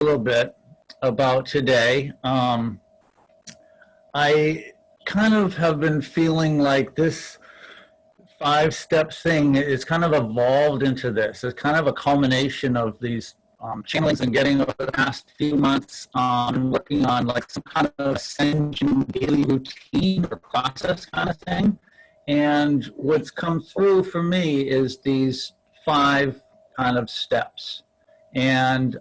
little bit about today. I kind of have been feeling like this 5-step thing is kind of evolved into this. It's kind of a culmination of these channelings and getting over the past few months working on like some kind of Ascension daily routine or process kind of thing. And what's come through for me is these 5 kind of steps. And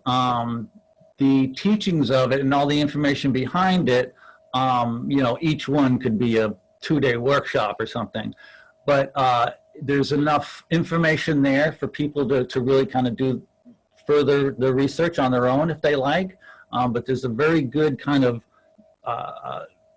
the teachings of it and all the information behind it, you know, each one could be a 2-day workshop or something. But there's enough information there for people to really kind of do further the research on their own if they like. But there's a very good kind of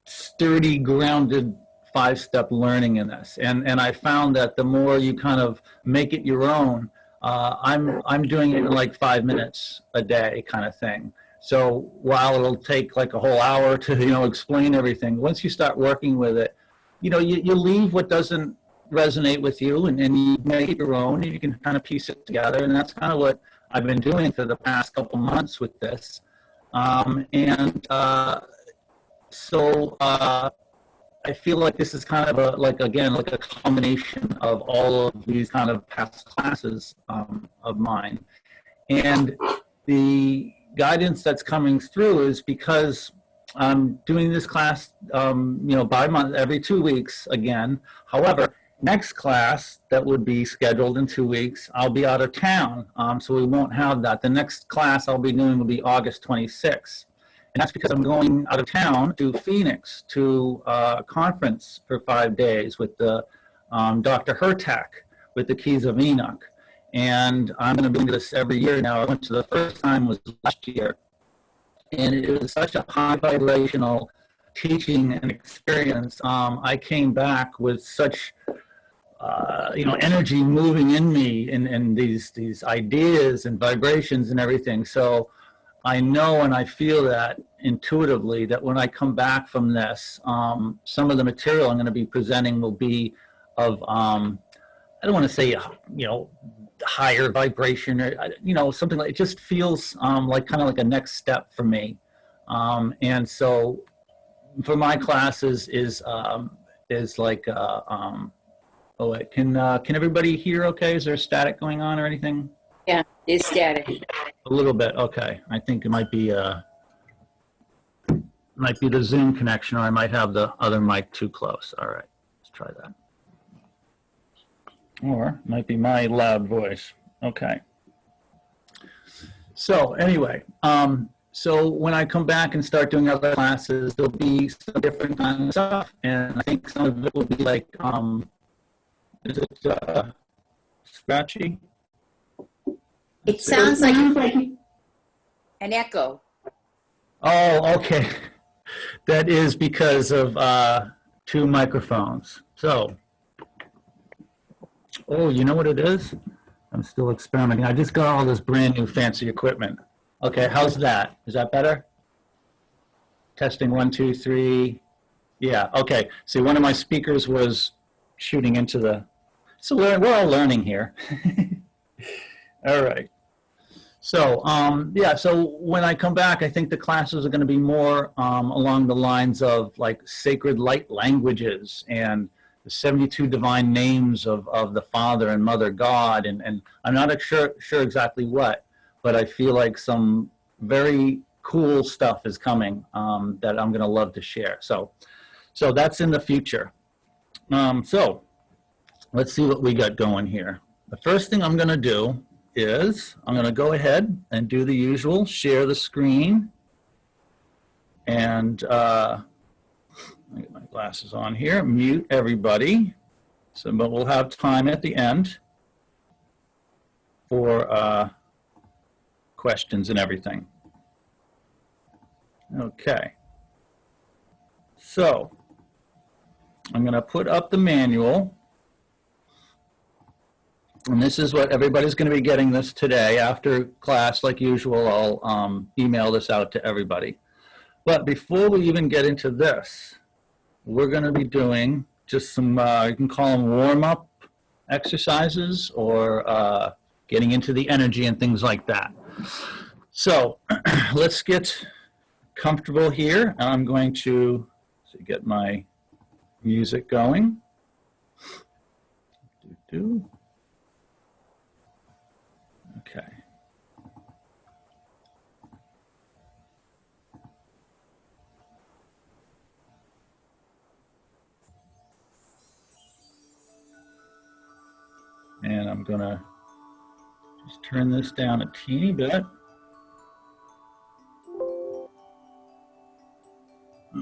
sturdy, grounded 5-step learning in this. And I found that the more you kind of make it your own, I'm doing it in like 5 minutes a day kind of thing. So while it'll take like a whole hour to, you know, explain everything, once you start working with it, you know, you leave what doesn't resonate with you and you make it your own and you can kind of piece it together. And that's kind of what I've been doing for the past couple months with this. I feel like this is kind of a, like a combination of all of these kind of past classes of mine. And the guidance that's coming through is because I'm doing this class, you know, by month, every 2 weeks again. However, next class that would be scheduled in 2 weeks, I'll be out of town, so we won't have that. The next class I'll be doing will be August 26th. And that's because I'm going out of town to Phoenix to a conference for 5 days with the Dr. Hertak with the Keys of Enoch. And I'm going to be doing this every year now. I went to the first time was last year. And it was such a high vibrational teaching and experience. I came back with such, you know, energy moving in me and these ideas and vibrations and everything. So I know and I feel that intuitively that when I come back from this, some of the material I'm going to be presenting will be of, I don't want to say, you know, higher vibration or, you know, something like, it just feels like kind of like a next step for me. And so for my classes is like, oh wait, can everybody hear okay? Is there static going on or anything? Yeah, it's static. A little bit, okay. I think it might be the Zoom connection, or I might have the other mic too close. All right, let's try that. Or it might be my loud voice. Okay. So anyway, so when I come back and start doing other classes, there'll be some different kind of stuff, and I think some of it will be like, is it scratchy? It sounds like an echo. Oh, okay. That is because of 2 microphones. So, oh, you know what it is? I'm still experimenting. I just got all this brand new fancy equipment. Okay, how's that? Is that better? Testing 1, 2, 3. Yeah, okay. See, one of my speakers was shooting into the, so we're all learning here. All right. So, yeah, so when I come back, I think the classes are going to be more along the lines of like sacred light languages and the 72 divine names of the Father and Mother God. And I'm not sure exactly what, but I feel like some very cool stuff is coming that I'm going to love to share. So that's in the future. So let's see what we got going here. The first thing I'm going to do is I'm going to go ahead and do the usual, share the screen, and let me get my glasses on here, mute everybody, so, but we'll have time at the end for questions and everything. Okay, so I'm going to put up the manual. And this is what everybody's going to be getting this today. After class, like usual, I'll email this out to everybody. But before we even get into this, we're going to be doing just some, you can call them warm-up exercises or getting into the energy and things like that. So let's get comfortable here. I'm going to get my music going. Okay. And I'm going to just turn this down a teeny bit.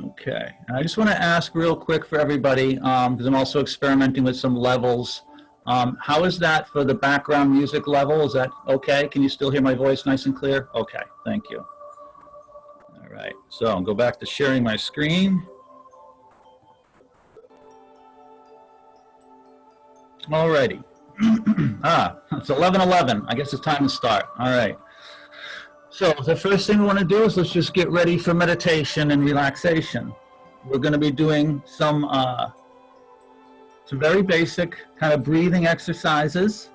Okay, and I just want to ask real quick for everybody, because I'm also experimenting with some levels. How is that for the background music level? Is that okay? Can you still hear my voice nice and clear? Okay, thank you. All right, so I'll go back to sharing my screen. All righty. It's 11:11. I guess it's time to start. All right. So the first thing we want to do is let's just get ready for meditation and relaxation. We're going to be doing some very basic kind of breathing exercises,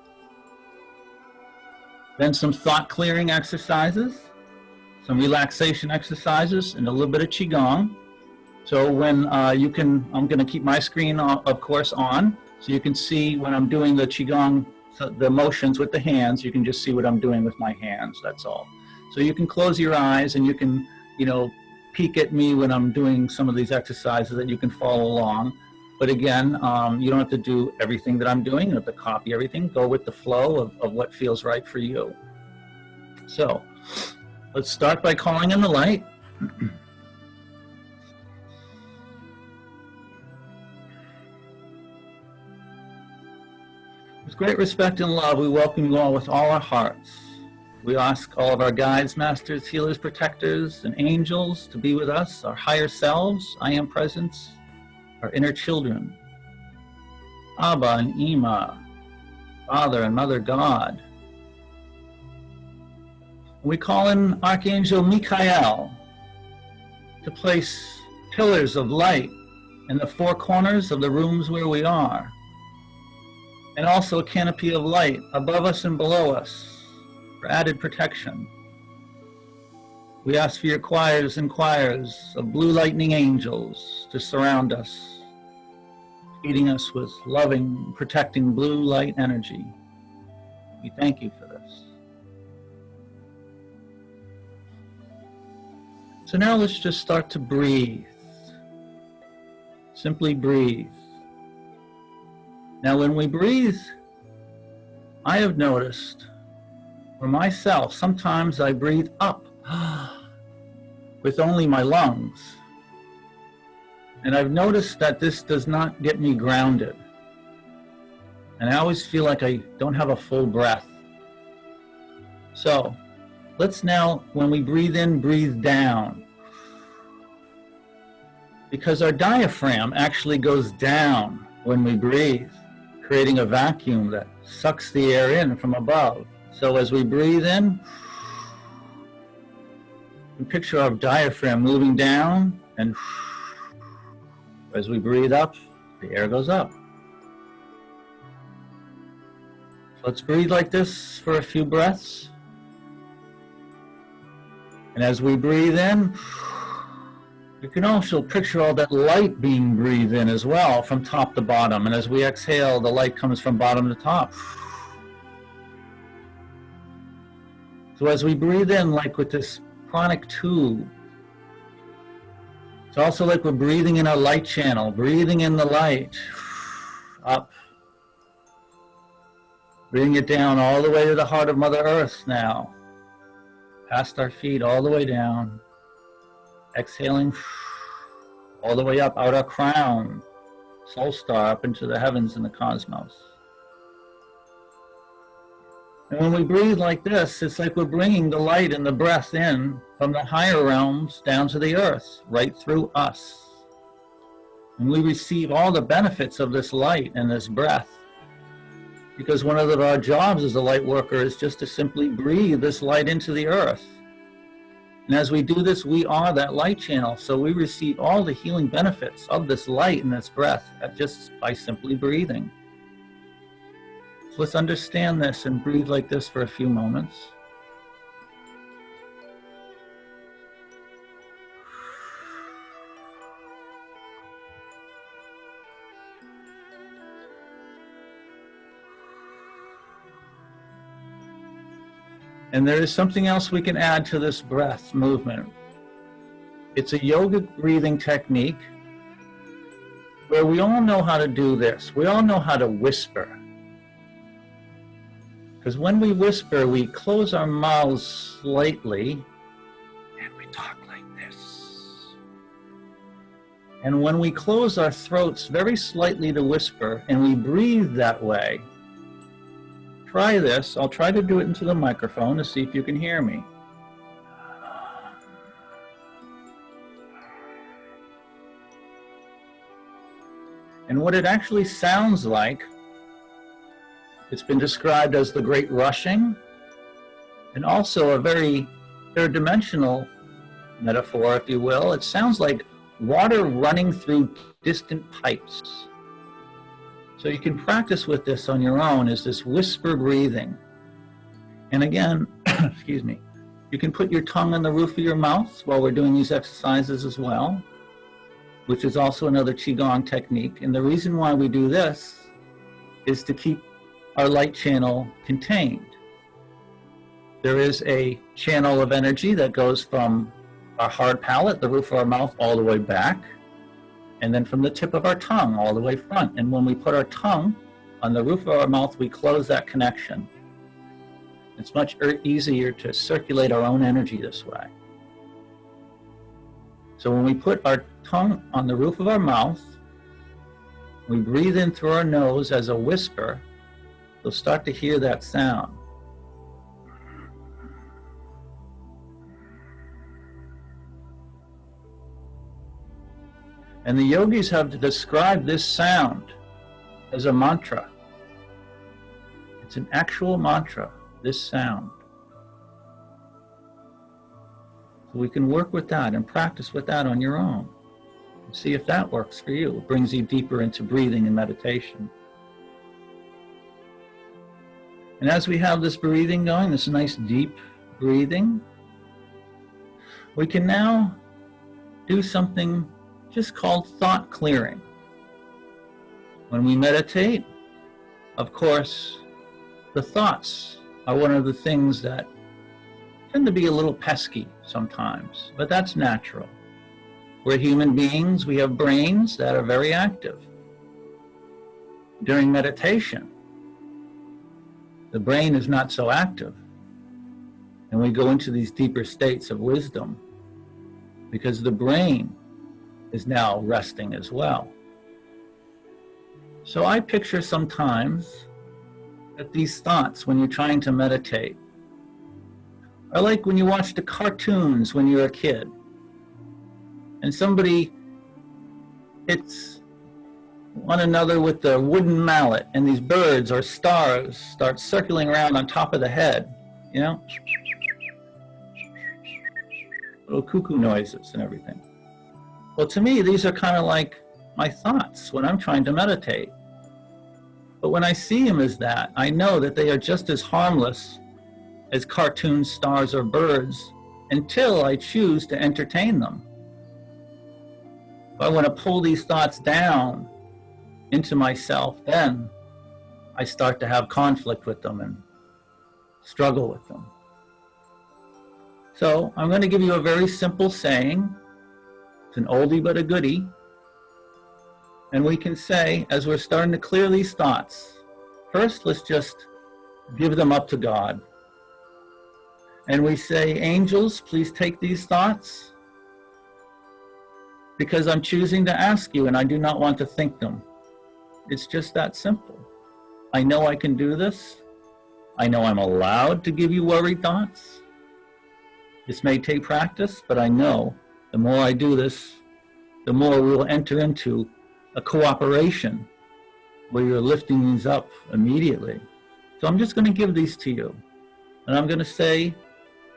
then some thought clearing exercises, some relaxation exercises, and a little bit of Qigong. So when I'm going to keep my screen, of course, on, so you can see when I'm doing the Qigong, so the motions with the hands, you can just see what I'm doing with my hands, that's all. So you can close your eyes and you can, peek at me when I'm doing some of these exercises that you can follow along. But again, you don't have to do everything that I'm doing. You don't have to copy everything. Go with the flow of what feels right for you. So let's start by calling in the light. With great respect and love, we welcome you all with all our hearts. We ask all of our guides, masters, healers, protectors, and angels to be with us, our higher selves, I am presence, our inner children, Abba and Ima, Father and Mother God. We call in Archangel Michael to place pillars of light in the four corners of the rooms where we are, and also a canopy of light above us and below us, for added protection. We ask for your choirs and choirs of blue lightning angels to surround us, feeding us with loving, protecting blue light energy. We thank you for this. So now let's just start to breathe. Simply breathe. Now when we breathe, I have noticed for myself, sometimes I breathe up with only my lungs. And I've noticed that this does not get me grounded. And I always feel like I don't have a full breath. So let's now, when we breathe in, breathe down. Because our diaphragm actually goes down when we breathe, creating a vacuum that sucks the air in from above. So as we breathe in, we picture our diaphragm moving down, and as we breathe up, the air goes up. Let's breathe like this for a few breaths. And as we breathe in, you can also picture all that light being breathed in as well from top to bottom. And as we exhale, the light comes from bottom to top. So as we breathe in, like with this pranic tube, it's also like we're breathing in our light channel, breathing in the light, up. Bring it down all the way to the heart of Mother Earth now, past our feet, all the way down. Exhaling, all the way up, out our crown, soul star, up into the heavens and the cosmos. And when we breathe like this, it's like we're bringing the light and the breath in from the higher realms down to the earth, right through us. And we receive all the benefits of this light and this breath. Because one of our jobs as a light worker is just to simply breathe this light into the earth. And as we do this, we are that light channel. So we receive all the healing benefits of this light and this breath just by simply breathing. So let's understand this and breathe like this for a few moments. And there is something else we can add to this breath movement. It's a yogic breathing technique where we all know how to do this. We all know how to whisper. Because when we whisper, we close our mouths slightly and we talk like this. And when we close our throats very slightly to whisper and we breathe that way, try this. I'll try to do it into the microphone to see if you can hear me. And what it actually sounds like, it's been described as the great rushing, and also a very third-dimensional metaphor, if you will. It sounds like water running through distant pipes. So you can practice with this on your own, is this whisper breathing. And again, excuse me, you can put your tongue on the roof of your mouth while we're doing these exercises as well, which is also another Qigong technique. And the reason why we do this is to keep our light channel contained. There is a channel of energy that goes from our hard palate, the roof of our mouth, all the way back, and then from the tip of our tongue all the way front. And when we put our tongue on the roof of our mouth, we close that connection. It's much easier to circulate our own energy this way. So when we put our tongue on the roof of our mouth, we breathe in through our nose as a whisper, you'll start to hear that sound. And the yogis have described this sound as a mantra. It's an actual mantra, this sound. So we can work with that and practice with that on your own. And see if that works for you. It brings you deeper into breathing and meditation. And as we have this breathing going, this nice deep breathing, we can now do something just called thought clearing. When we meditate, of course, the thoughts are one of the things that tend to be a little pesky sometimes, but that's natural. We're human beings, we have brains that are very active. During meditation, the brain is not so active, and we go into these deeper states of wisdom because the brain is now resting as well. So I picture sometimes that these thoughts, when you're trying to meditate, are like when you watched the cartoons when you were a kid, and somebody hits one another with the wooden mallet, and these birds or stars start circling around on top of the head, you know? Little cuckoo noises and everything. Well, to me, these are kind of like my thoughts when I'm trying to meditate. But when I see them as that, I know that they are just as harmless as cartoon stars or birds until I choose to entertain them. If I want to pull these thoughts down into myself, then I start to have conflict with them and struggle with them. So I'm going to give you a very simple saying. It's an oldie but a goodie. And we can say, as we're starting to clear these thoughts, first let's just give them up to God. And we say, angels, please take these thoughts, because I'm choosing to ask you and I do not want to think them. It's just that simple. I know I can do this. I know I'm allowed to give you worried thoughts. This may take practice, but I know the more I do this, the more we will enter into a cooperation where you're lifting these up immediately. So I'm just going to give these to you. And I'm going to say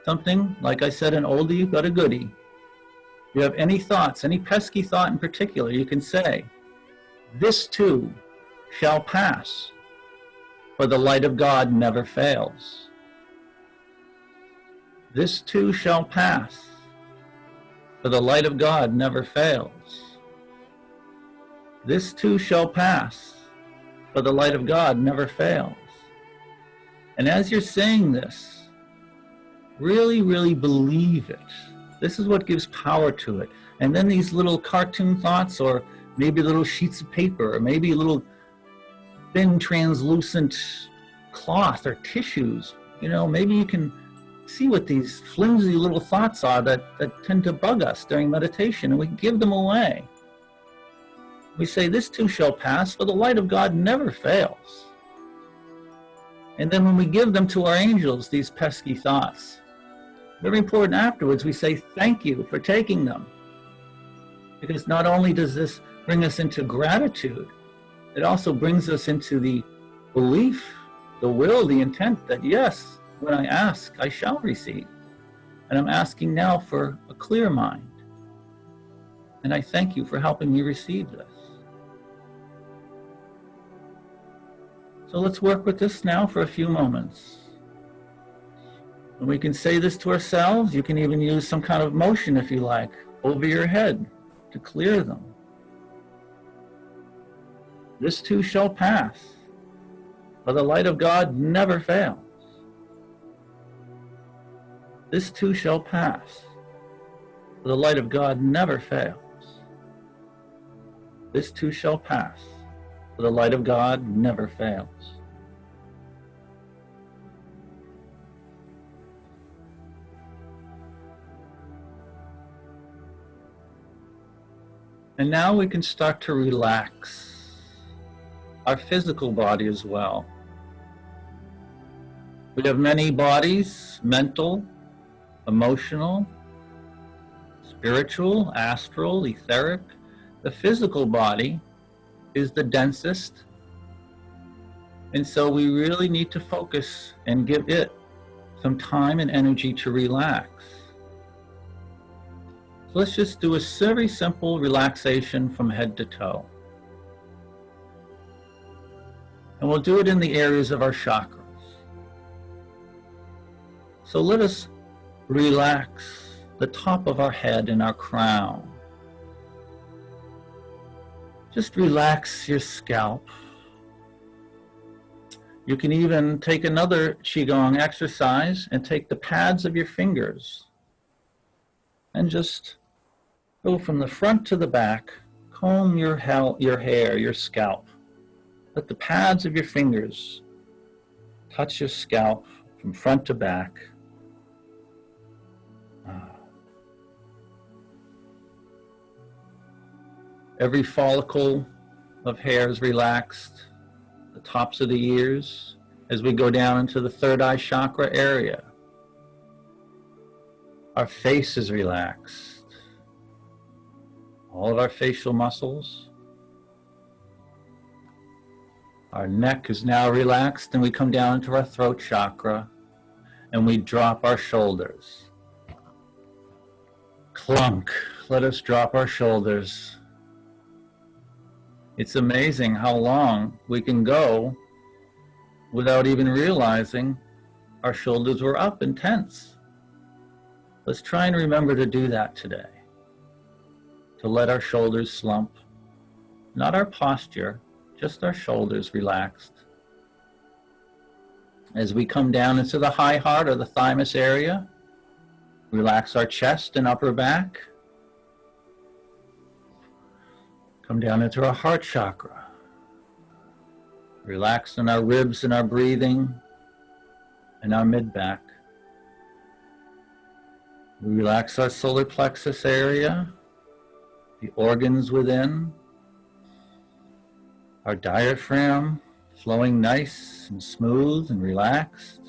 something, like I said, an oldie but a goodie. If you have any thoughts, any pesky thought in particular, you can say, this too shall pass, for the light of God never fails. This too shall pass, for the light of God never fails. This too shall pass, for the light of God never fails. And as you're saying this, Really, really believe it. This is what gives power to it. And then these little cartoon thoughts, or maybe little sheets of paper, or maybe little thin translucent cloth or tissues. Maybe you can see what these flimsy little thoughts are that tend to bug us during meditation, and we give them away. We say, this too shall pass, for the light of God never fails. And then when we give them to our angels, these pesky thoughts, very important afterwards, we say, thank you for taking them. Because not only does this bring us into gratitude, it also brings us into the belief, the will, the intent that yes, when I ask, I shall receive. And I'm asking now for a clear mind. And I thank you for helping me receive this. So let's work with this now for a few moments. And we can say this to ourselves. You can even use some kind of motion, if you like, over your head to clear them. This too shall pass, for the light of God never fails. This too shall pass, for the light of God never fails. This too shall pass, for the light of God never fails. And now we can start to relax our physical body as well. We have many bodies: mental, emotional, spiritual, astral, etheric. The physical body is the densest, and so we really need to focus and give it some time and energy to relax. So let's just do a very simple relaxation from head to toe. And we'll do it in the areas of our chakras. So let us relax the top of our head and our crown. Just relax your scalp. You can even take another Qigong exercise and take the pads of your fingers and just go from the front to the back, comb your hair, your scalp. Let the pads of your fingers touch your scalp from front to back. Every follicle of hair is relaxed, the tops of the ears, as we go down into the third eye chakra area. Our face is relaxed, all of our facial muscles. Our neck is now relaxed, and we come down into our throat chakra, and we drop our shoulders. Clunk, let us drop our shoulders. It's amazing how long we can go without even realizing our shoulders were up and tense. Let's try and remember to do that today. To let our shoulders slump. Not our posture, just our shoulders relaxed. As we come down into the high heart or the thymus area, relax our chest and upper back. Come down into our heart chakra. Relax in our ribs and our breathing and our mid-back. We relax our solar plexus area, the organs within, our diaphragm flowing nice and smooth and relaxed.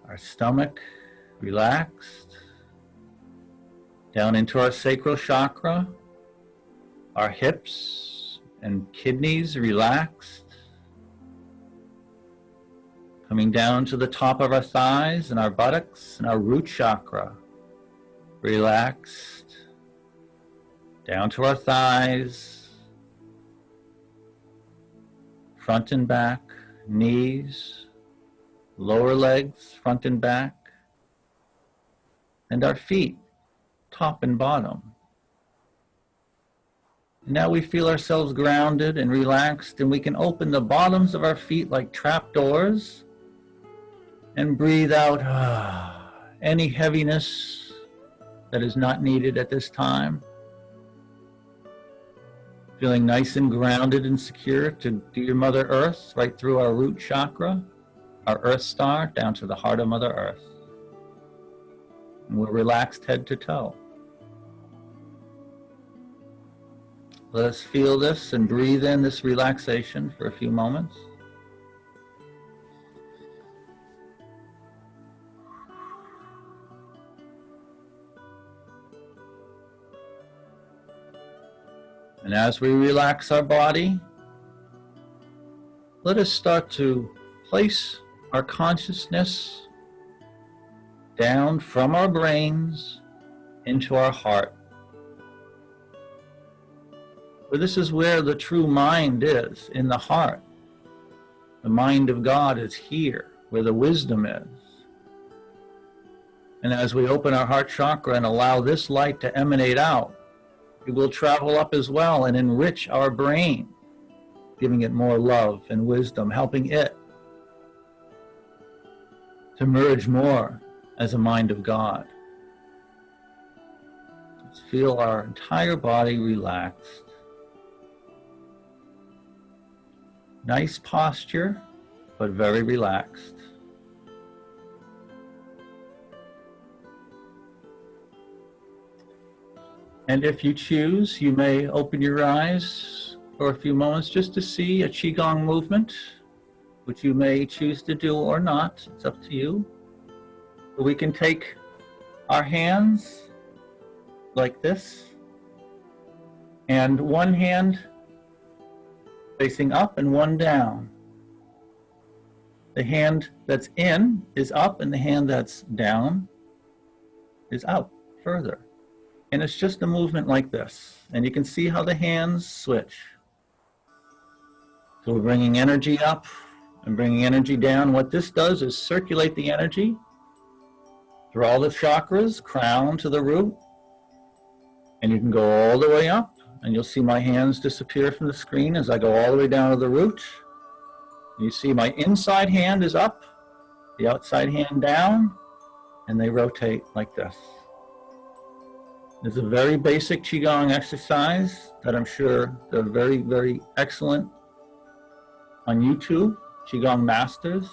Our stomach relaxed. Down into our sacral chakra, our hips and kidneys relaxed. Coming down to the top of our thighs and our buttocks and our root chakra, relaxed. Down to our thighs, front and back, knees, lower legs, front and back, and our feet, top and bottom. Now we feel ourselves grounded and relaxed, and we can open the bottoms of our feet like trap doors And breathe out any heaviness that is not needed at this time. Feeling nice and grounded and secure to dear Mother Earth, right through our root chakra, our Earth Star, down to the heart of Mother Earth. And we're relaxed head to toe. Let us feel this and breathe in this relaxation for a few moments. And as we relax our body, let us start to place our consciousness down from our brains into our heart. For this is where the true mind is, in the heart. The mind of God is here, where the wisdom is. And as we open our heart chakra and allow this light to emanate out, it will travel up as well and enrich our brain, giving it more love and wisdom, helping it to merge more as a mind of God. Let's feel our entire body relaxed. Nice posture, but very relaxed. And if you choose, you may open your eyes for a few moments just to see a Qigong movement, which you may choose to do or not. It's up to you. But we can take our hands like this, and one hand facing up and one down. The hand that's in is up and the hand that's down is out further. And it's just a movement like this. And you can see how the hands switch. So we're bringing energy up and bringing energy down. What this does is circulate the energy through all the chakras, crown to the root. And you can go all the way up. And you'll see my hands disappear from the screen as I go all the way down to the root. You see my inside hand is up, the outside hand down, and they rotate like this. It's a very basic Qigong exercise that I'm sure they're very, very excellent on YouTube, Qigong masters.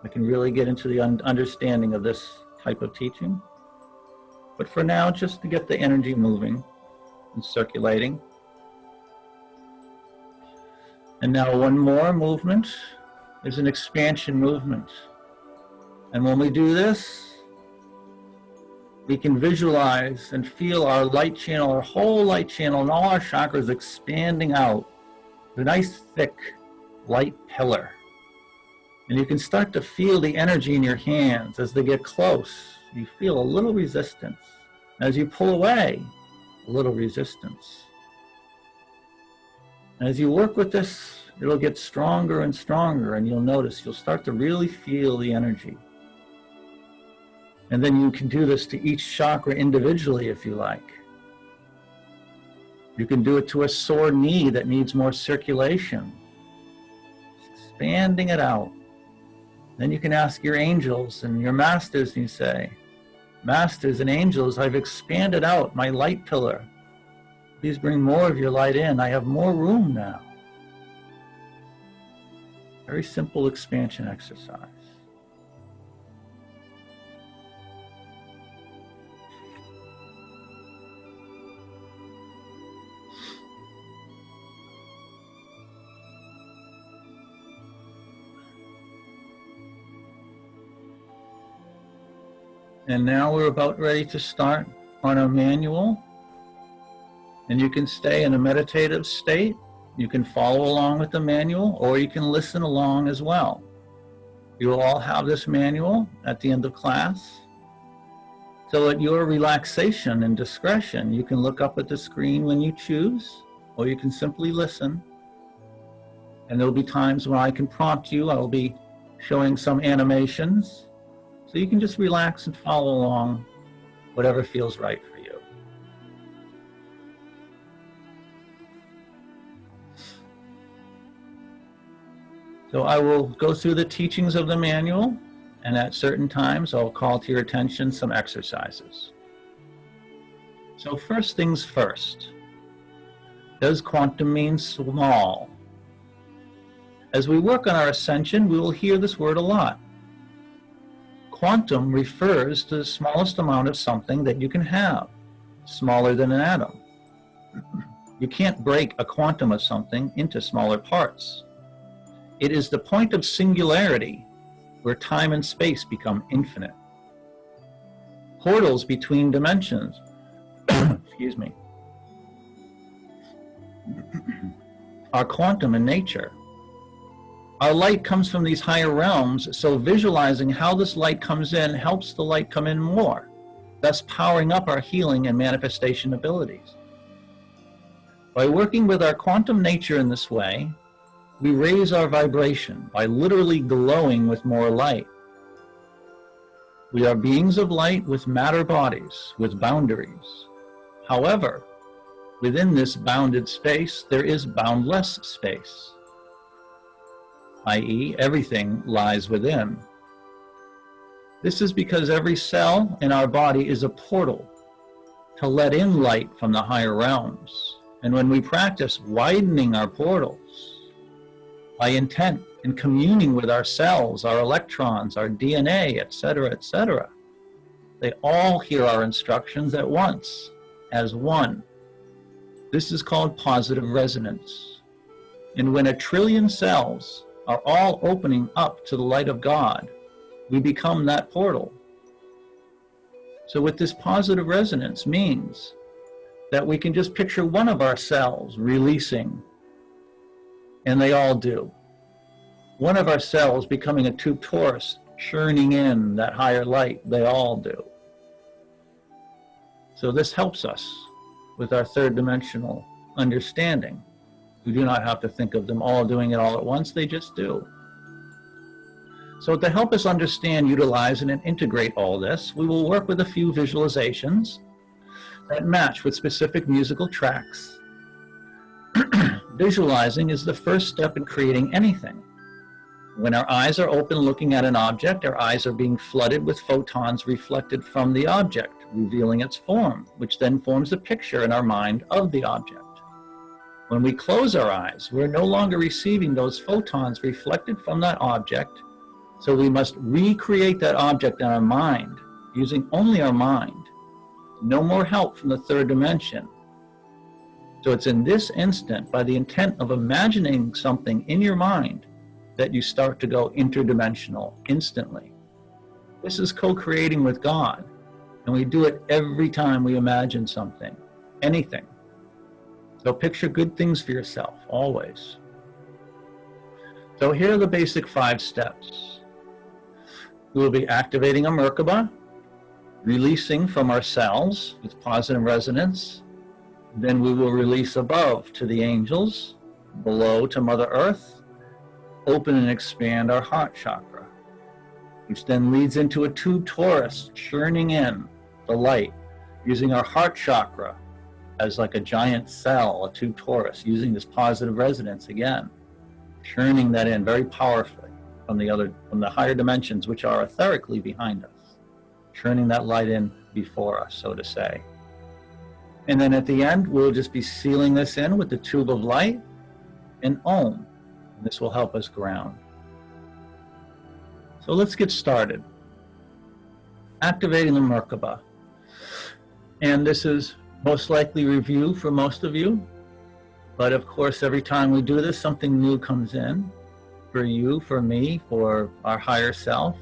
I can really get into the understanding of this type of teaching. But for now, just to get the energy moving and circulating. And now one more movement is an expansion movement. And when we do this, we can visualize and feel our light channel, our whole light channel and all our chakras expanding out. A nice thick light pillar. And you can start to feel the energy in your hands as they get close. You feel a little resistance. As you pull away, a little resistance. As you work with this, it'll get stronger and stronger, and you'll notice you'll start to really feel the energy. And then you can do this to each chakra individually if you like. You can do it to a sore knee that needs more circulation. Expanding it out. Then you can ask your angels and your masters and you say, Masters and angels, I've expanded out my light pillar. Please bring more of your light in. I have more room now. Very simple expansion exercise. And now we're about ready to start on our manual. And you can stay in a meditative state. You can follow along with the manual, or you can listen along as well. You will all have this manual at the end of class. So at your relaxation and discretion, you can look up at the screen when you choose, or you can simply listen. And there'll be times when I can prompt you. I will be showing some animations. So you can just relax and follow along, whatever feels right for you. So I will go through the teachings of the manual, And at certain times, I'll call to your attention some exercises. So first things first, does quantum mean small? As we work on our ascension, we will hear this word a lot. Quantum refers to the smallest amount of something that you can have, smaller than an atom. You can't break a quantum of something into smaller parts. It is the point of singularity where time and space become infinite. Portals between dimensions, excuse me, are quantum in nature. Our light comes from these higher realms, so visualizing how this light comes in helps the light come in more, thus powering up our healing and manifestation abilities. By working with our quantum nature in this way, we raise our vibration by literally glowing with more light. We are beings of light with matter bodies, with boundaries. However, within this bounded space, there is boundless space, i.e., everything lies within. This is because every cell in our body is a portal to let in light from the higher realms. And when we practice widening our portals by intent and communing with our cells, our electrons, our DNA, etc., they all hear our instructions at once, as one. This is called positive resonance. And when 1 trillion cells are all opening up to the light of God, we become that portal. So what this positive resonance means that we can just picture one of our cells releasing, and they all do. One of our cells becoming a tube torus, churning in that higher light, they all do. So this helps us with our third dimensional understanding. We do not have to think of them all doing it all at once, they just do. So to help us understand, utilize, and integrate all this, we will work with a few visualizations that match with specific musical tracks. Visualizing is the first step in creating anything. When our eyes are open looking at an object, our eyes are being flooded with photons reflected from the object, revealing its form, which then forms a picture in our mind of the object. When we close our eyes, we're no longer receiving those photons reflected from that object, so we must recreate that object in our mind, using only our mind. No more help from the third dimension. So it's in this instant, by the intent of imagining something in your mind, that you start to go interdimensional instantly. This is co-creating with God, and we do it every time we imagine something, anything. So picture good things for yourself, always. So here are the basic 5 steps. We will be activating a Merkaba, releasing from our cells with positive resonance. Then we will release above to the angels, below to Mother Earth, open and expand our heart chakra, which then leads into a tube torus, churning in the light, using our heart chakra as like a giant cell, a tube torus, using this positive resonance again, churning that in very powerfully from the higher dimensions, which are etherically behind us, churning that light in before us, so to say. And then at the end, we'll just be sealing this in with the tube of light and Om. This will help us ground. So let's get started. Activating the Merkaba. And this is most likely review for most of you. But of course, every time we do this, something new comes in for you, for me, for our higher self.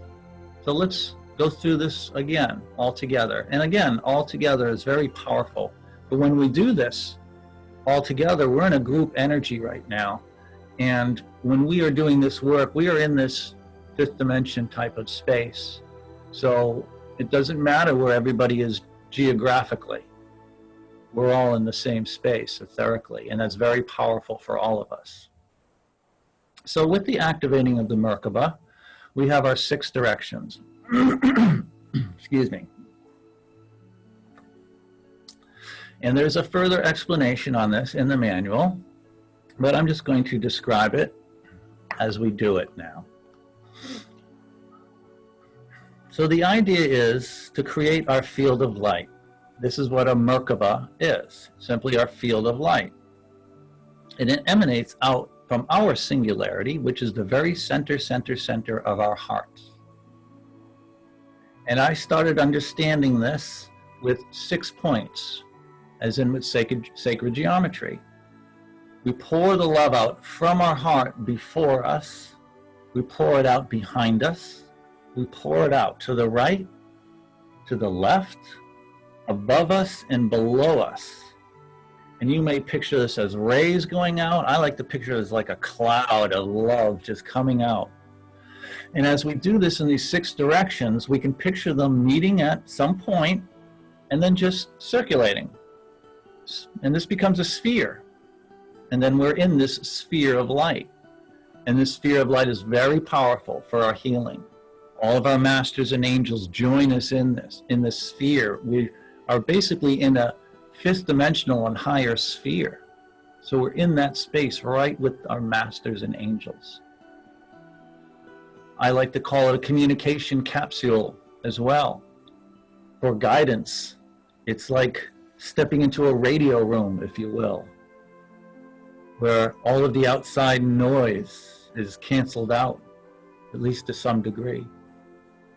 So let's go through this again, all together. And again, all together is very powerful. But when we do this all together, we're in a group energy right now. And when we are doing this work, we are in this fifth dimension type of space. So it doesn't matter where everybody is geographically. We're all in the same space etherically, and that's very powerful for all of us. So with the activating of the Merkaba, we have our 6 directions. Excuse me. And there's a further explanation on this in the manual, but I'm just going to describe it as we do it now. So the idea is to create our field of light. This is what a Merkaba is, simply our field of light. And it emanates out from our singularity, which is the very center of our hearts. And I started understanding this with 6 points, as in with sacred geometry. We pour the love out from our heart before us. We pour it out behind us. We pour it out to the right, to the left, above us, and below us. And you may picture this as rays going out. I like to picture it as like a cloud of love just coming out. And as we do this in these 6 directions, we can picture them meeting at some point and then just circulating. And this becomes a sphere. And then we're in this sphere of light. And this sphere of light is very powerful for our healing. All of our masters and angels join us in this sphere. We are basically in a 5th dimensional and higher sphere. So we're in that space right with our masters and angels. I like to call it a communication capsule as well. For guidance, it's like stepping into a radio room, if you will, where all of the outside noise is canceled out, at least to some degree.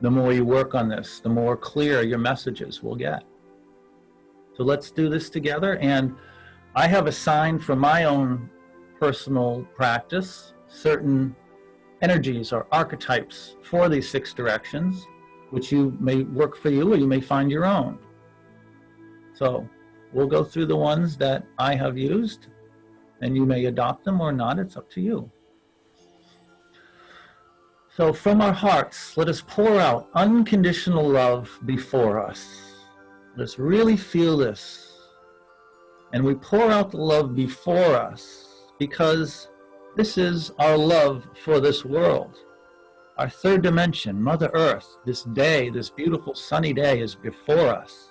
The more you work on this, the more clear your messages will get. So let's do this together. And I have assigned for my own personal practice certain energies or archetypes for these 6 directions, which you may work for you or you may find your own. So we'll go through the ones that I have used, and you may adopt them or not. It's up to you. So from our hearts, let us pour out unconditional love before us. Let's really feel this. And we pour out the love before us because this is our love for this world. Our 3rd dimension, Mother Earth, this day, this beautiful sunny day is before us.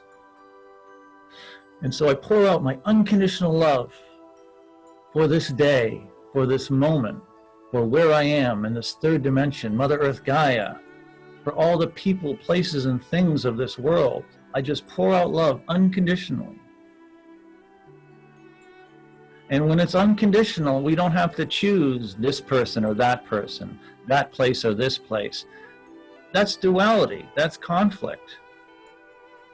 And so I pour out my unconditional love for this day, for this moment, for where I am in this 3rd dimension, Mother Earth Gaia, for all the people, places, and things of this world. I just pour out love unconditionally. And when it's unconditional, we don't have to choose this person or that person, that place or this place. That's duality. That's conflict.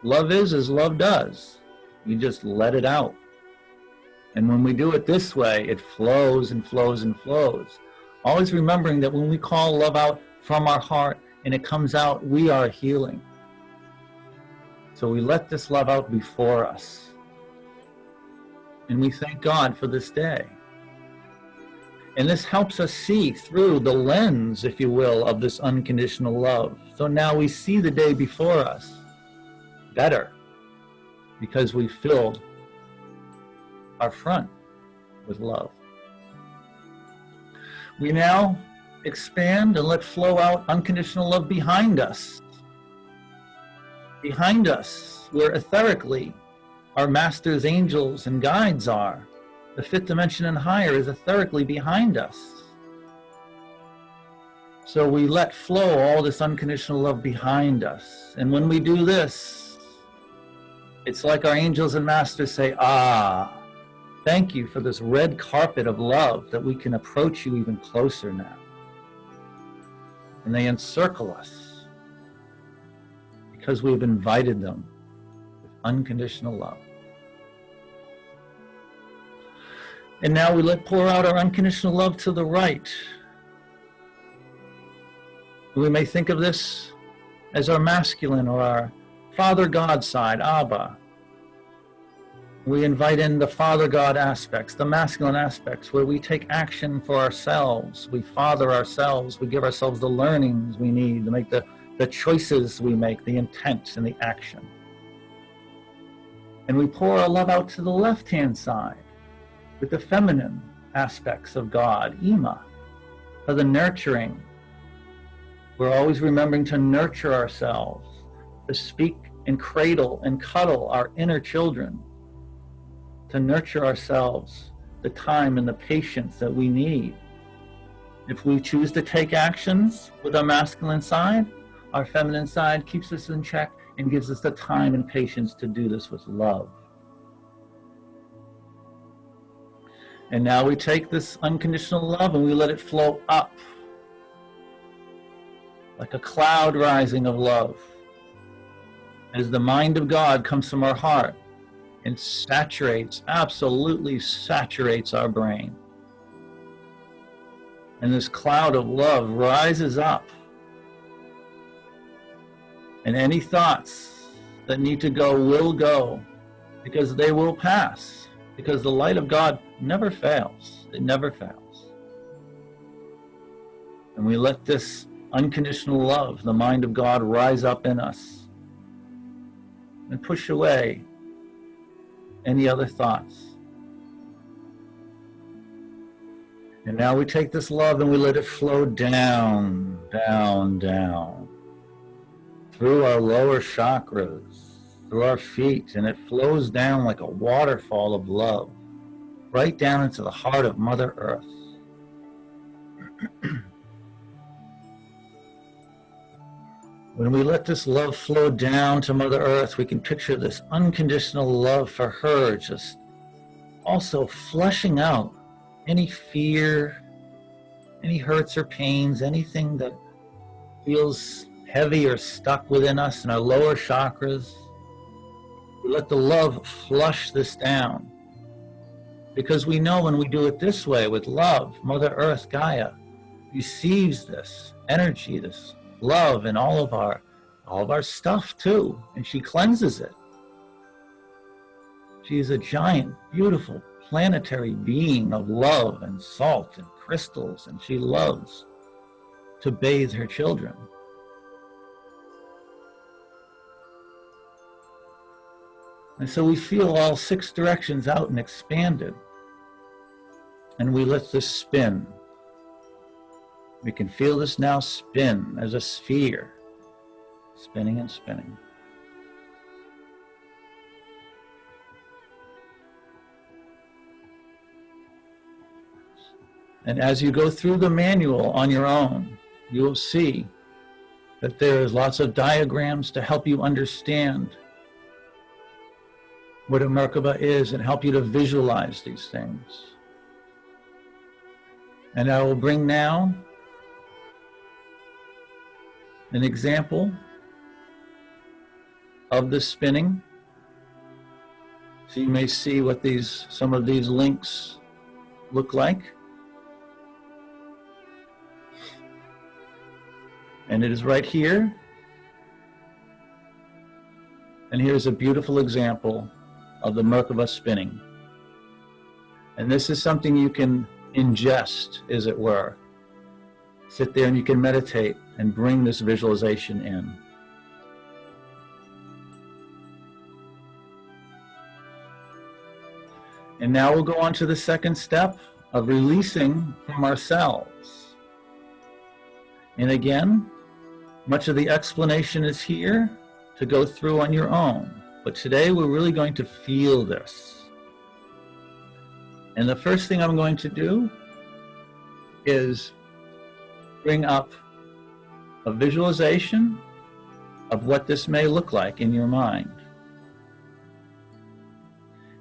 Love is as love does. You just let it out. And when we do it this way, it flows and flows and flows. Always remembering that when we call love out from our heart and it comes out, we are healing. So we let this love out before us. And we thank God for this day. And this helps us see through the lens, if you will, of this unconditional love. So now we see the day before us better because we filled our front with love. We now expand and let flow out unconditional love behind us. Behind us, where etherically our masters, angels, and guides are. The 5th dimension and higher is etherically behind us. So we let flow all this unconditional love behind us. And when we do this, it's like our angels and masters say, thank you for this red carpet of love that we can approach you even closer now. And they encircle us because we've invited them with unconditional love. And now we pour out our unconditional love to the right. We may think of this as our masculine or our Father God side, Abba. We invite in the Father God aspects, the masculine aspects, where we take action for ourselves. We father ourselves. We give ourselves the learnings we need to make the choices we make, the intent and the action. And we pour our love out to the left-hand side with the feminine aspects of God, Ima, for the nurturing. We're always remembering to nurture ourselves, to speak and cradle and cuddle our inner children, to nurture ourselves, the time and the patience that we need. If we choose to take actions with our masculine side, our feminine side, keeps us in check, and gives us the time and patience to do this with love. And now we take this unconditional love and we let it flow up like a cloud rising of love as the mind of God comes from our heart and saturates, absolutely saturates our brain. And this cloud of love rises up. And any thoughts that need to go will go, because they will pass. Because the light of God never fails. It never fails. And we let this unconditional love, the mind of God, rise up in us and push away any other thoughts. And now we take this love and we let it flow down, down, down, through our lower chakras, through our feet, and it flows down like a waterfall of love, right down into the heart of Mother Earth. When we let this love flow down to Mother Earth, we can picture this unconditional love for her just also flushing out any fear, any hurts or pains, anything that feels heavy or stuck within us in our lower chakras. We let the love flush this down. Because we know when we do it this way with love, Mother Earth, Gaia, receives this energy, this love in all of our stuff too, and she cleanses it. She is a giant, beautiful, planetary being of love and salt and crystals, and she loves to bathe her children. And so we feel all 6 directions out and expanded, and we let this spin. We can feel this now spin as a sphere, spinning and spinning. And as you go through the manual on your own, you will see that there is lots of diagrams to help you understand what a Merkaba is and help you to visualize these things. And I will bring now an example of the spinning, so you may see what some of these links look like. And it is right here. And here's a beautiful example of the Merkaba spinning. And this is something you can ingest, as it were. Sit there and you can meditate and bring this visualization in. And now we'll go on to the second step of releasing from ourselves. And again, much of the explanation is here to go through on your own. But today we're really going to feel this. And the first thing I'm going to do is bring up a visualization of what this may look like in your mind.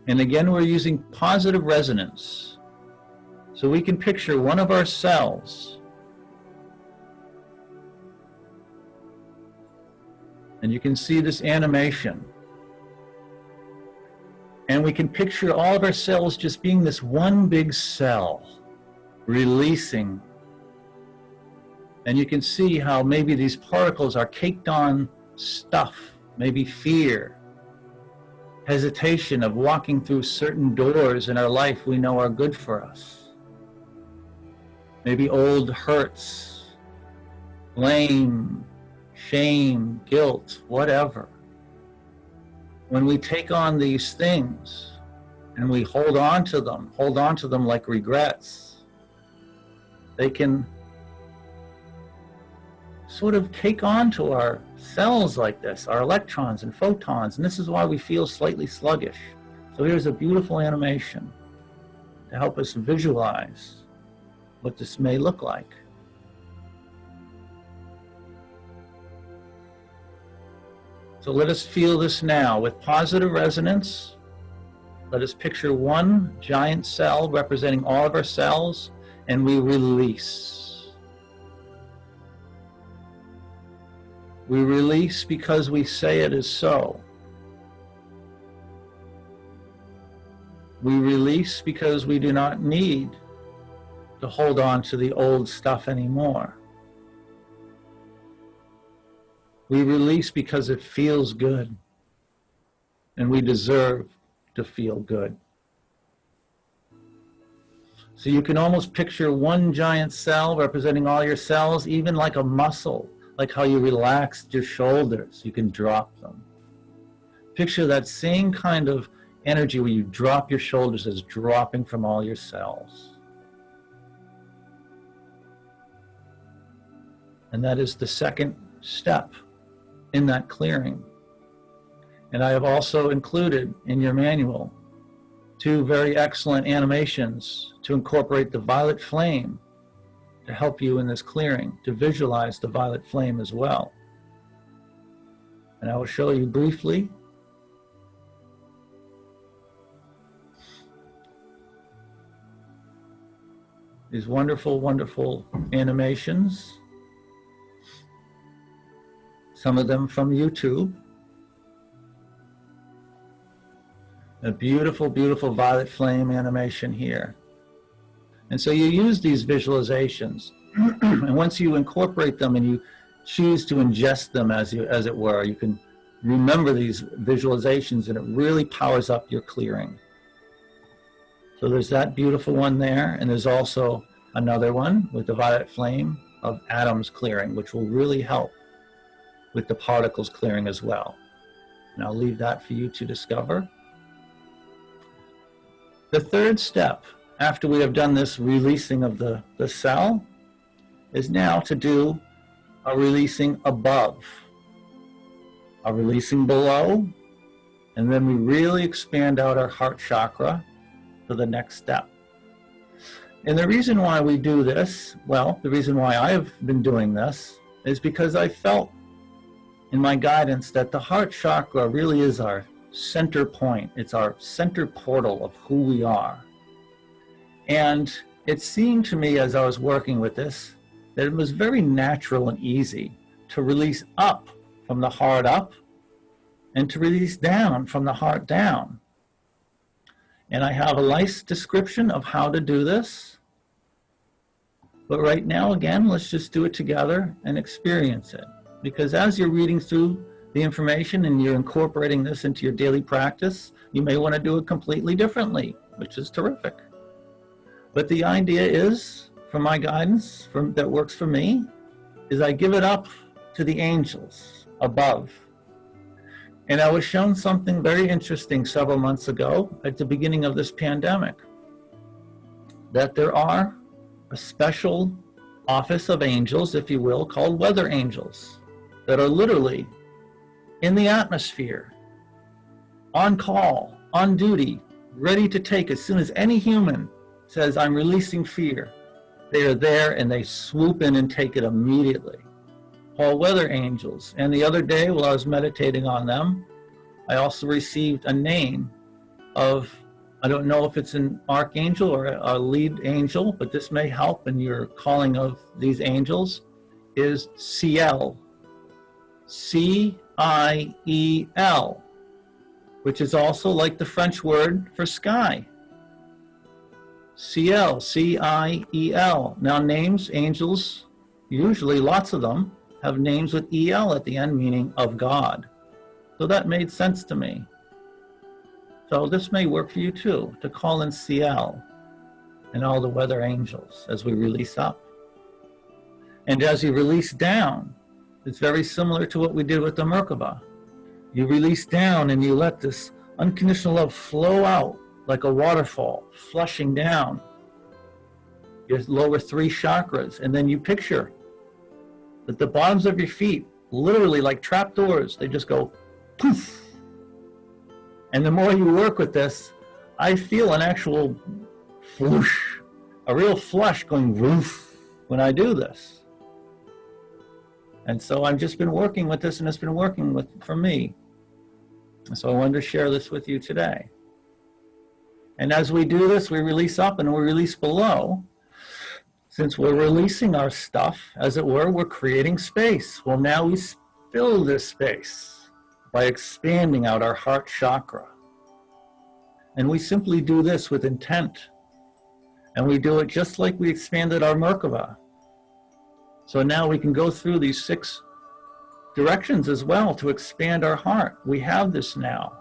And again, we're using positive resonance. So we can picture one of our cells. And you can see this animation. And we can picture all of our cells just being this one big cell, releasing. And you can see how maybe these particles are caked on stuff, maybe fear, hesitation of walking through certain doors in our life we know are good for us. Maybe old hurts, blame, shame, guilt, whatever. When we take on these things and we hold on to them like regrets, they can sort of cake onto our cells like this, our electrons and photons, and this is why we feel slightly sluggish. So here's a beautiful animation to help us visualize what this may look like. So let us feel this now with positive resonance. Let us picture one giant cell representing all of our cells, and we release. We release because we say it is so. We release because we do not need to hold on to the old stuff anymore. We release because it feels good, and we deserve to feel good. So you can almost picture one giant cell representing all your cells, even like a muscle, like how you relaxed your shoulders, you can drop them. Picture that same kind of energy where you drop your shoulders as dropping from all your cells. And that is the second step in that clearing. And I have also included in your manual 2 very excellent animations to incorporate the violet flame to help you in this clearing, to visualize the violet flame as well. And I will show you briefly. These wonderful, wonderful animations. Some of them from YouTube. A beautiful, beautiful violet flame animation here. And so you use these visualizations, and once you incorporate them and you choose to ingest them as it were, you can remember these visualizations, and it really powers up your clearing. So there's that beautiful one there, and there's also another one with the violet flame of atoms clearing, which will really help with the particles clearing as well. And I'll leave that for you to discover. The third step, after we have done this releasing of the cell, is now to do a releasing above, a releasing below, and then we really expand out our heart chakra to the next step. And the reason why we do this, well, the reason why I've been doing this is because I felt in my guidance that the heart chakra really is our center point. It's our center portal of who we are. And it seemed to me as I was working with this that it was very natural and easy to release up from the heart up and to release down from the heart down. And I have a nice description of how to do this. But right now, again, let's just do it together and experience it. Because as you're reading through the information and you're incorporating this into your daily practice, you may want to do it completely differently, which is terrific. But the idea is, from my guidance, that works for me, is I give it up to the angels above. And I was shown something very interesting several months ago at the beginning of this pandemic, that there are a special office of angels, if you will, called weather angels, that are literally in the atmosphere, on call, on duty, ready to take as soon as any human says, I'm releasing fear. They are there and they swoop in and take it immediately. Called weather angels. And the other day while I was meditating on them, I also received a name of, I don't know if it's an archangel or a lead angel, but this may help in your calling of these angels, is Ciel. C-I-E-L, which is also like the French word for sky. Ciel, C-I-E-L. Now names, angels, usually lots of them, have names with E-L at the end, meaning of God. So that made sense to me. So this may work for you too, to call in Ciel and all the weather angels as we release up. And as you release down, it's very similar to what we did with the Merkaba. You release down and you let this unconditional love flow out like a waterfall, flushing down your lower 3 chakras. And then you picture that the bottoms of your feet, literally like trapdoors, they just go poof. And the more you work with this, I feel an actual floosh, a real flush going woof when I do this. And so I've just been working with this, and it's been working for me. And so I wanted to share this with you today. And as we do this, we release up and we release below. Since we're releasing our stuff, as it were, we're creating space. Well, now we fill this space by expanding out our heart chakra. And we simply do this with intent. And we do it just like we expanded our Merkaba. So now we can go through these 6 directions as well to expand our heart. We have this now,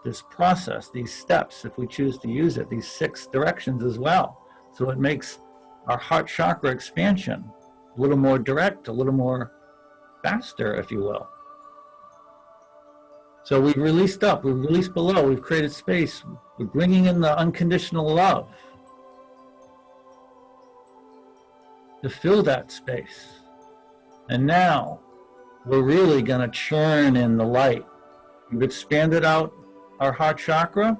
this process, these steps, if we choose to use it, these 6 directions as well. So it makes our heart chakra expansion a little more direct, a little more faster, if you will. So we've released up, we've released below, we've created space. We're bringing in the unconditional love to fill that space. And now we're really going to churn in the light. We've expanded out our heart chakra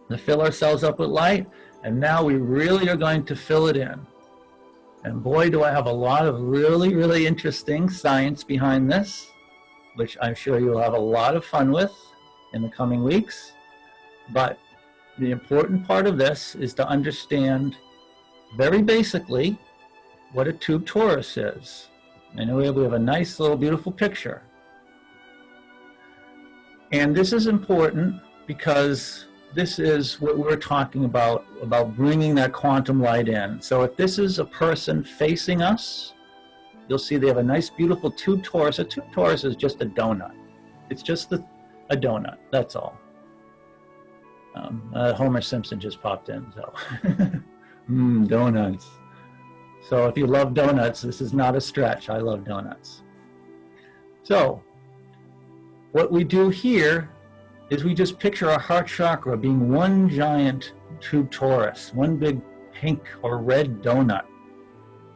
to fill ourselves up with light, and now we really are going to fill it in. And boy, do I have a lot of really, really interesting science behind this, which I'm sure you'll have a lot of fun with in the coming weeks. But the important part of this is to understand very basically what a tube torus is. And we have a nice little beautiful picture. And this is important because this is what we're talking about bringing that quantum light in. So if this is a person facing us, you'll see they have a nice beautiful tube torus. A tube torus is just a donut. It's just a donut, that's all. Homer Simpson just popped in, so. Donuts. So if you love donuts, this is not a stretch. I love donuts. So what we do here is we just picture our heart chakra being one giant tube torus, one big pink or red donut.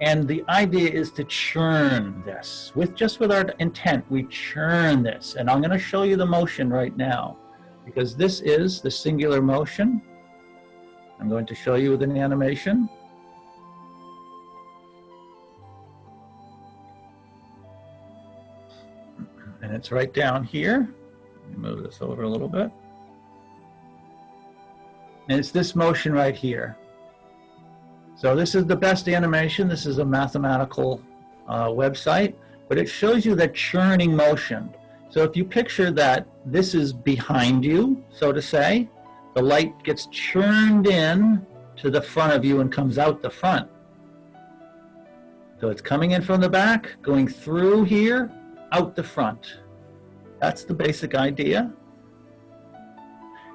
And the idea is to churn this. With our intent, we churn this. And I'm going to show you the motion right now, because this is the singular motion. I'm going to show you with an animation. And it's right down here. Let me move this over a little bit. And it's this motion right here. So this is the best animation. This is a mathematical website, but it shows you that churning motion. So if you picture that this is behind you, so to say, the light gets churned in to the front of you and comes out the front. So it's coming in from the back, going through here, out the front. That's the basic idea.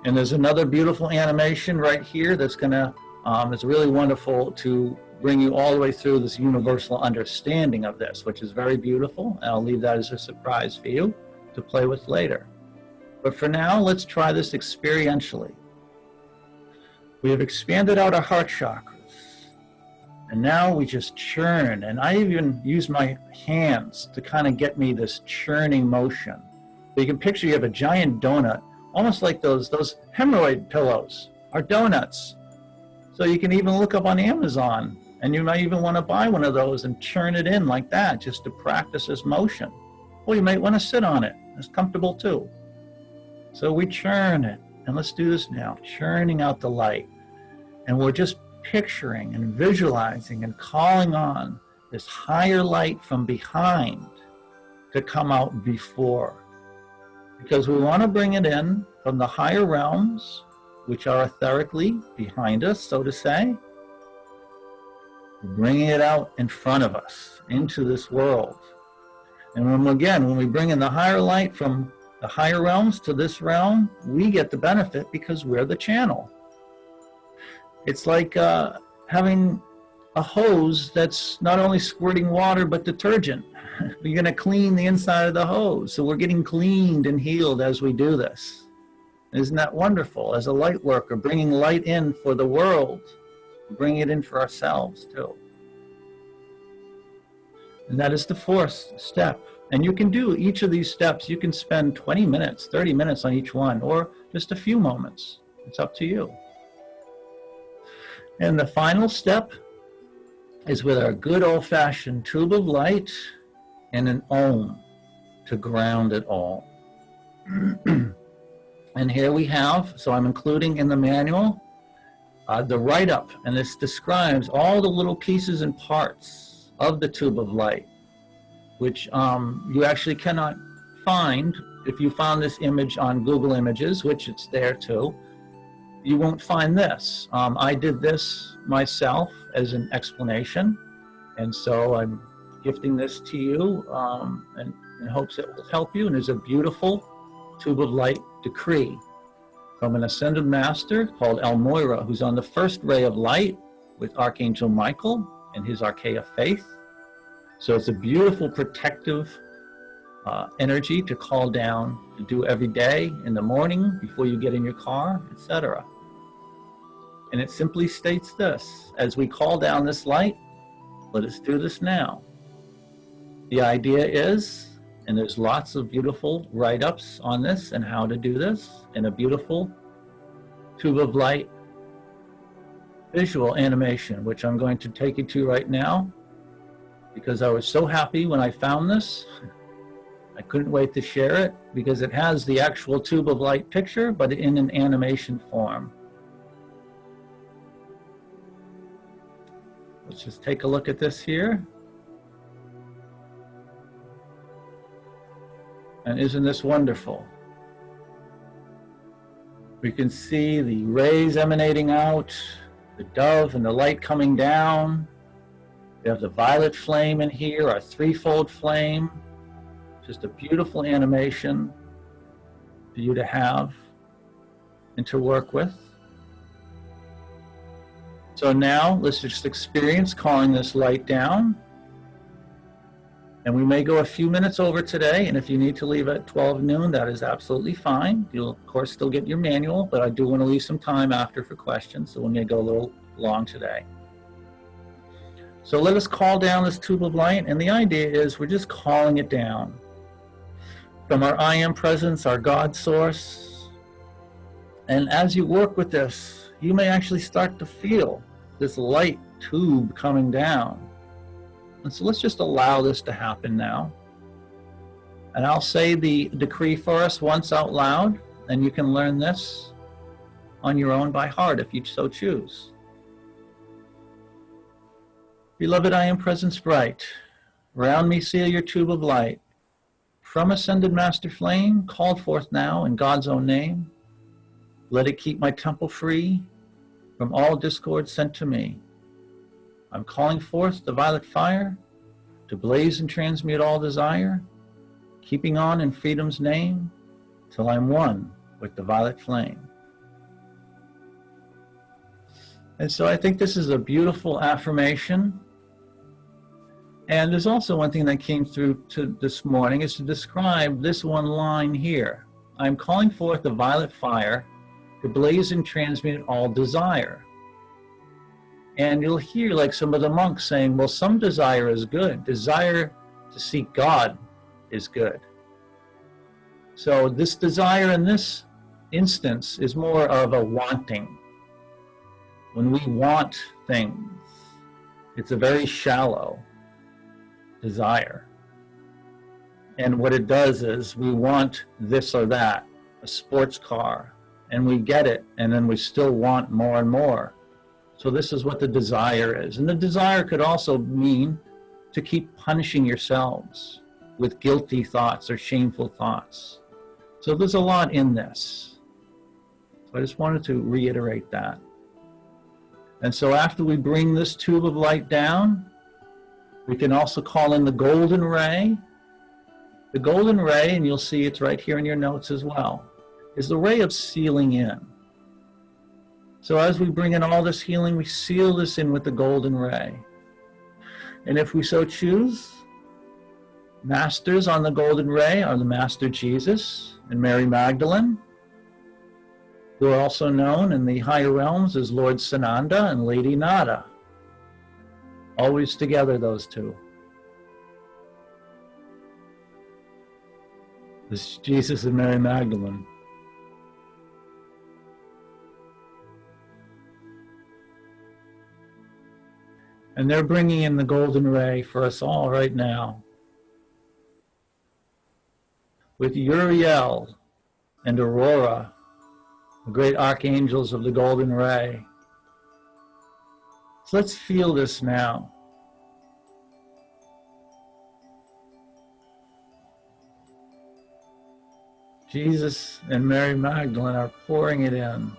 And there's another beautiful animation right here that's gonna, it's really wonderful to bring you all the way through this universal understanding of this, which is very beautiful. And I'll leave that as a surprise for you to play with later. But for now, let's try this experientially. We have expanded out our heart chakras. And now we just churn. And I even use my hands to kind of get me this churning motion. So you can picture you have a giant donut, almost like those hemorrhoid pillows are donuts. So you can even look up on Amazon, and you might even want to buy one of those and churn it in like that, just to practice this motion. Or you might want to sit on it. It's comfortable too. So we churn it. And let's do this now, churning out the light. And we're just picturing and visualizing and calling on this higher light from behind to come out before. Because we want to bring it in from the higher realms, which are etherically behind us, so to say. We're bringing it out in front of us, into this world. And when we bring in the higher light from the higher realms to this realm, we get the benefit because we're the channel. It's like having a hose that's not only squirting water, but detergent. We're going to clean the inside of the hose. So we're getting cleaned and healed as we do this. Isn't that wonderful? As a light worker, bringing light in for the world, bringing it in for ourselves too. And that is the 4th step. And you can do each of these steps. You can spend 20 minutes, 30 minutes on each one, or just a few moments. It's up to you. And the final step is with our good old-fashioned tube of light. and an ohm to ground it all. And here we have, so I'm including in the manual, the write-up, and this describes all the little pieces and parts of the tube of light, which you actually cannot find. If you found this image on Google Images, which it's there too, you won't find this. I did this myself as an explanation, and so I'm gifting this to you in hopes it will help you. And there's a beautiful tube of light decree from an ascended master called El Moira, who's on the first ray of light with Archangel Michael and his Archaea Faith. So it's a beautiful protective energy to call down, to do every day, in the morning, before you get in your car, etc. And it simply states this: as we call down this light, let us do this now. The idea is, and there's lots of beautiful write-ups on this and how to do this, in a beautiful tube of light visual animation, which I'm going to take you to right now, because I was so happy when I found this. I couldn't wait to share it, because it has the actual tube of light picture, but in an animation form. Let's just take a look at this here. And isn't this wonderful? We can see the rays emanating out, the dove and the light coming down. We have the violet flame in here, our threefold flame. Just a beautiful animation for you to have and to work with. So now let's just experience calling this light down. And we may go a few minutes over today, and if you need to leave at 12 noon, that is absolutely fine. You'll, of course, still get your manual, but I do want to leave some time after for questions, so we may go a little long today. So let us call down this tube of light, and the idea is we're just calling it down from our I Am Presence, our God Source. And as you work with this, you may actually start to feel this light tube coming down. And so let's just allow this to happen now. And I'll say the decree for us once out loud, and you can learn this on your own by heart if you so choose. Beloved, I am presence bright. Round me seal your tube of light. From ascended master flame, called forth now in God's own name. Let it keep my temple free from all discord sent to me. I'm calling forth the violet fire to blaze and transmute all desire, keeping on in freedom's name till I'm one with the violet flame. And so I think this is a beautiful affirmation. And there's also one thing that came through to this morning is to describe this one line here. I'm calling forth the violet fire to blaze and transmute all desire. And you'll hear like some of the monks saying, well, some desire is good. Desire to seek God is good. So this desire in this instance is more of a wanting. When we want things, it's a very shallow desire. And what it does is we want this or that, a sports car, and we get it, and then we still want more and more. So this is what the desire is. And the desire could also mean to keep punishing yourselves with guilty thoughts or shameful thoughts. So there's a lot in this. So I just wanted to reiterate that. And so after we bring this tube of light down, we can also call in the golden ray. The golden ray, and you'll see it's right here in your notes as well, is the ray of sealing in. So as we bring in all this healing, we seal this in with the golden ray. And if we so choose, masters on the golden ray are the Master Jesus and Mary Magdalene, who are also known in the higher realms as Lord Sananda and Lady Nada. Always together, those two. This is Jesus and Mary Magdalene. And they're bringing in the golden ray for us all right now. with Uriel and Aurora, the great archangels of the golden ray. So let's feel this now. Jesus and Mary Magdalene are pouring it in.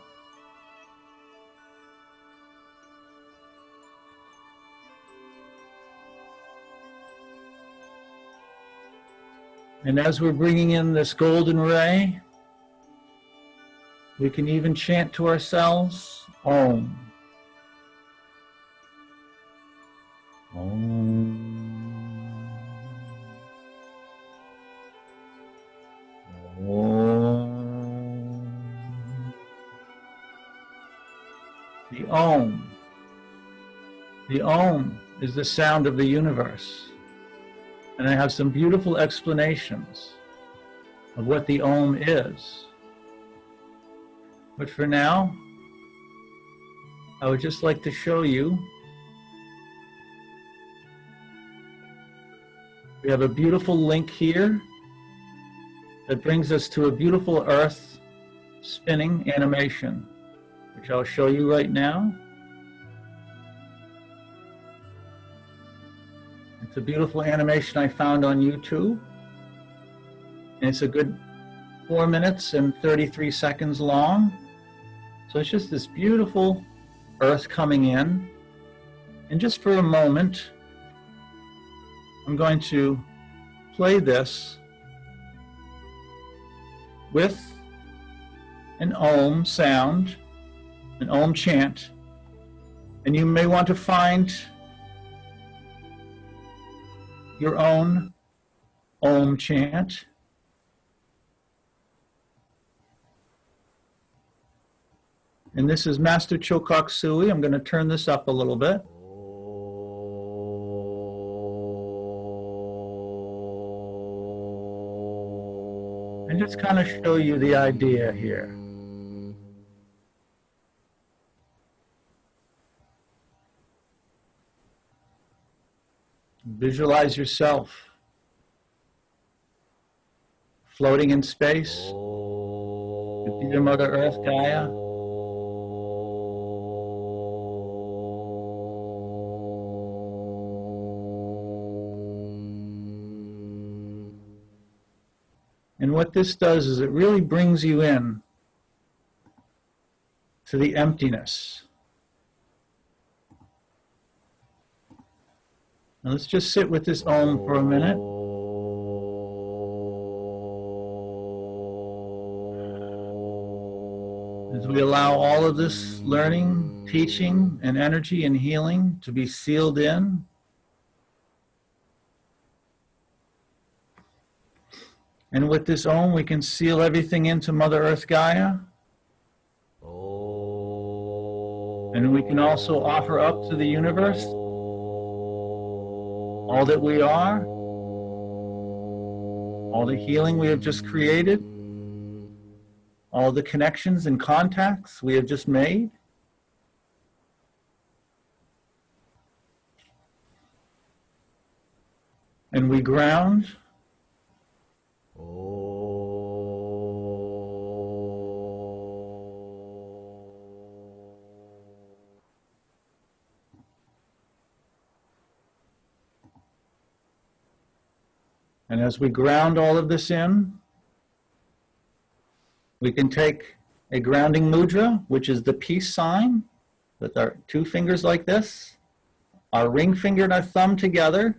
And as we're bringing in this golden ray, we can even chant to ourselves, Om. Om. Om. The Om. The Om is the sound of the universe. And I have some beautiful explanations of what the Om is. But for now, I would just like to show you. We have a beautiful link here that brings us to a beautiful earth spinning animation, which I'll show you right now. It's a beautiful animation I found on YouTube. And it's a good 4 minutes and 33 seconds long. So it's just this beautiful earth coming in. And just for a moment, I'm going to play this with an Om sound, an Om chant. And you may want to find your own Om chant. And this is Master Chokok Sui. I'm going to turn this up a little bit. And just kind of show you the idea here. Visualize yourself floating in space with your Mother Earth, Gaia. And what this does is it really brings you in to the emptiness. Now let's just sit with this Om for a minute. As we allow all of this learning, teaching, and energy and healing to be sealed in. And with this Om, we can seal everything into Mother Earth Gaia. And we can also offer up to the universe all that we are, all the healing we have just created, all the connections and contacts we have just made. And we ground. And as we ground all of this in, we can take a grounding mudra, which is the peace sign, with our 2 fingers like this, our ring finger and our thumb together.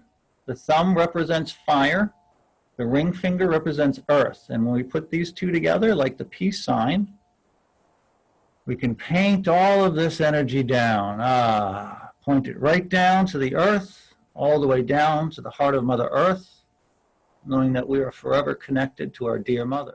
The thumb represents fire, the ring finger represents earth. And when we put these 2 together, like the peace sign, we can paint all of this energy down. Point it right down to the earth, all the way down to the heart of Mother Earth, knowing that we are forever connected to our dear Mother.